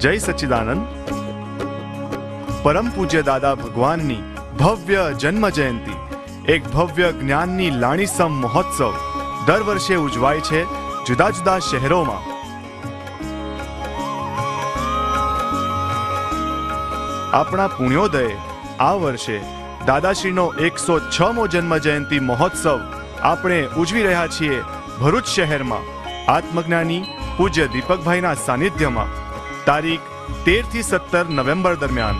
જય સચ્ચિદાનંદ। પરમ પૂજ્ય દાદા ભગવાનની ભવ્ય જન્મ જયંતિ, એક ભવ્ય જ્ઞાનની લાણીસમ મહોત્સવ દર વર્ષે ઉજવાય છે જુદા જુદા શહેરોમાં। આપણા પુણ્યોદયે આ વર્ષે દાદાશ્રીનો 106મો જન્મ જયંતિ મહોત્સવ આપણે ઉજવી રહ્યા છીએ ભરૂચ શહેરમાં આત્મજ્ઞાની પૂજ્ય દીપકભાઈના સાનિધ્યમાં તારીખ 13 થી 17 નવેમ્બર દરમિયાન।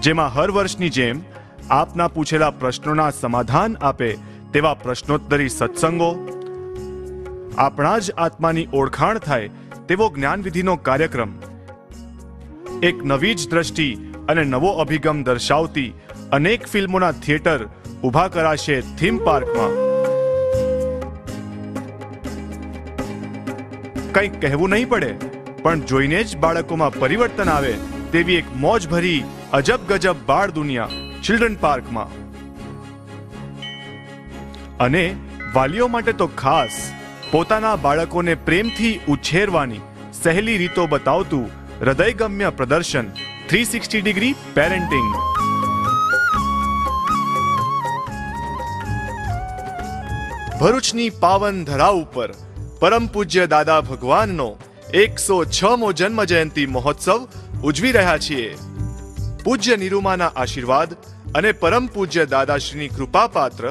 જેમાં હર વર્ષની જેમ આપના પૂછેલા પ્રશ્નોના સમાધાન આપે તેવા પ્રશ્નોત્તરી સત્સંગો, આપણા જ આત્માની ઓળખાણ થાય તેવો જ્ઞાનવિધિનો કાર્યક્રમ, એક નવી જ દ્રષ્ટિ અને નવો અભિગમ દર્શાવતી અનેક ફિલ્મોના થિયેટર ઊભા કરાશે થીમ પાર્કમાં। કંઈક કહેવું નહીં પડે, પણ જોઈને જ બાળકોમાં પરિવર્તન આવે તેવી એક મોજ ભરી અજબ ગજબ બાળ દુનિયા ચિલ્ડ્રન પાર્કમાં। અને વાલીઓ માટે તો ખાસ પોતાના બાળકોને પ્રેમથી ઉછેરવાની સહેલી રીતો બતાવતું હૃદયગમ્ય પ્રદર્શન 360 ડિગ્રી પેરેન્ટિંગ। ભરૂચની પાવન ધરા ઉપર પરમ પૂજ્ય દાદા ભગવાનનો 106મો જન્મ જયંતિ મહોત્સવ ઉજવી રહ્યા છીએ। પૂજ્ય નિરૂમાના આશીર્વાદ અને પરમ પૂજ્ય દાદાશ્રીની કૃપાપાત્ર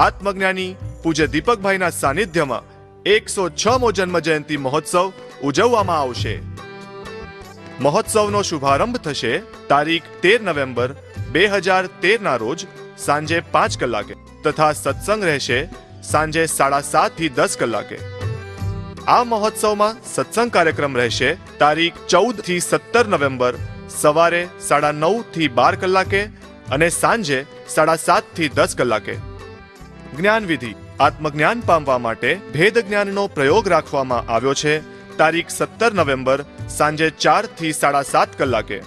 આત્મજ્ઞાની પૂજ્ય દીપકભાઈના સાનિધ્યમાં 106મો જન્મ જયંતિ મહોત્સવ ઉજવવામાં આવશે। મહોત્સવનો શુભારંભ થશે તારીખ 13 નવેમ્બર 2013 ના રોજ સાંજે 5 કલાકે તથા સત્સંગ રહેશે સાંજે 7:30 થી 10 કલાકે। આ મહોત્સવમાં સત્સંગ કાર્યક્રમ રહેશે તારીખ 14 થી 17 નવેમ્બર સવારે 9:30 થી 12 કલાકે અને સાંજે 7:30 થી 10 કલાકે। જ્ઞાનવિધિ આત્મજ્ઞાન પામવા માટે ભેદ જ્ઞાનનો પ્રયોગ રાખવામાં આવ્યો છે તારીખ 17 નવેમ્બર સાંજે 4 થી 7:30 કલાકે।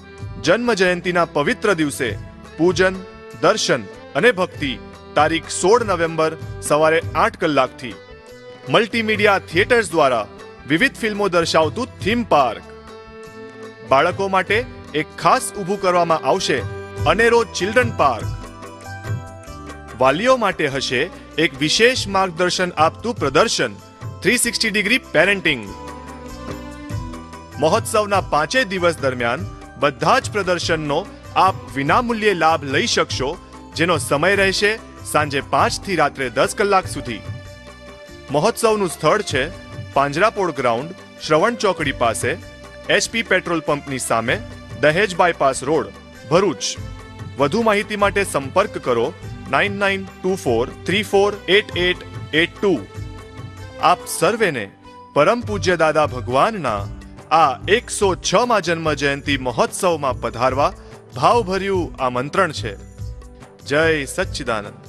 જન્મ જયંતિના પવિત્ર દિવસે પૂજન, દર્શન અને ભક્તિ તારીખ 16 નવેમ્બર સવારે 8 કલાકથી। મલ્ટીમીડિયા થિયેટર્સ દ્વારા વિવિધ ફિલ્મો દર્શાવતું થીમ પાર્ક। બાળકો માટે એક ખાસ ઊભું કરવામાં આવશે અનેરો ચિલ્ડ્રન પાર્ક। વાલીઓ માટે હશે એક વિશેષ માર્ગદર્શન આપતું પ્રદર્શન 360 ડિગ્રી પેરેન્ટિંગ। મહોત્સવના 5 દિવસ દરમિયાન બધા જ પ્રદર્શનનો આપ વિનામૂલ્યે લાભ લઈ શકશો, જેનો સમય રહેશે સાંજે 5 થી રાત્રે 10 કલાક સુધી। મહોત્સવનું સ્થળ છે પાંજરાપોળ ગ્રાઉન્ડ, શ્રવણ ચોકડી પાસે, એચપી પેટ્રોલ પંપની સામે, દહેજ બાયપાસ રોડ, ભરૂચ। વધુ માહિતી માટે સંપર્ક કરો 9924348882। આપ સર્વેને પરમ પૂજ્ય દાદા ભગવાનના આ 106મા જન્મ જયંતિ મહોત્સવમાં પધારવા ભાવભર્યું આમંત્રણ છે। જય સચ્ચિદાનંદ।